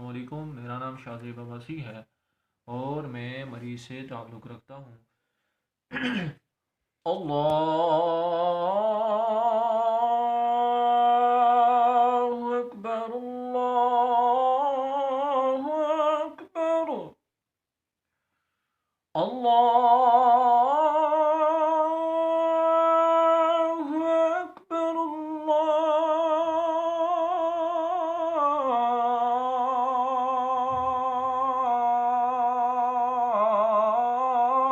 अस्सलामुअलैकुम। मेरा नाम शाज़िब अब्बासी है और मैं मरीज़ से ताल्लुक़ रखता हूँ। अल्लाहु अकबर, अल्लाहु अकबर, अल्लाहु अकबर,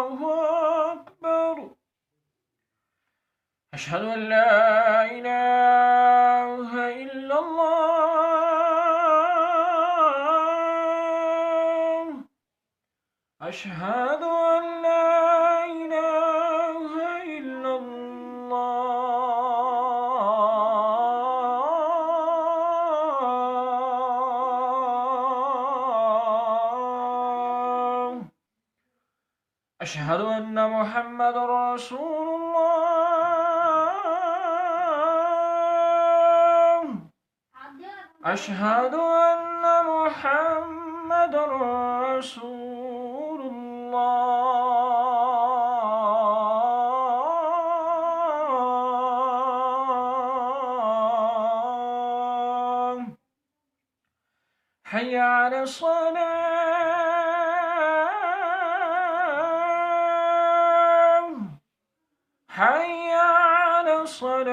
अल्लाहु अकबर। अशहदु अन ला इलाहा इल्लल्लाह। अशहदु अन ला इलाहा इल्लल्लाह। अशहदु अन्न मुहम्मदुर रसूलुल्लाह। अशहदु अन्न मुहम्मदुर रसूलुल्लाह। हय्य अला الصلاة، حي على الصلاة،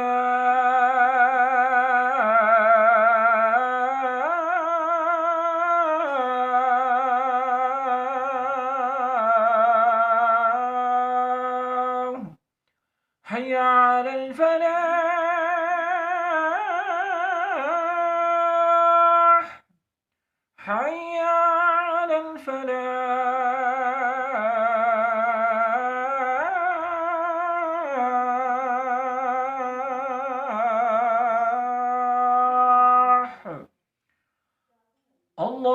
حي على الفلاح، حي على الفلاح. الله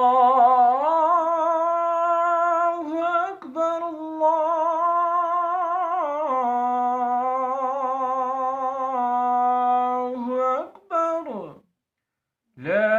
أكبر، الله أكبر. لا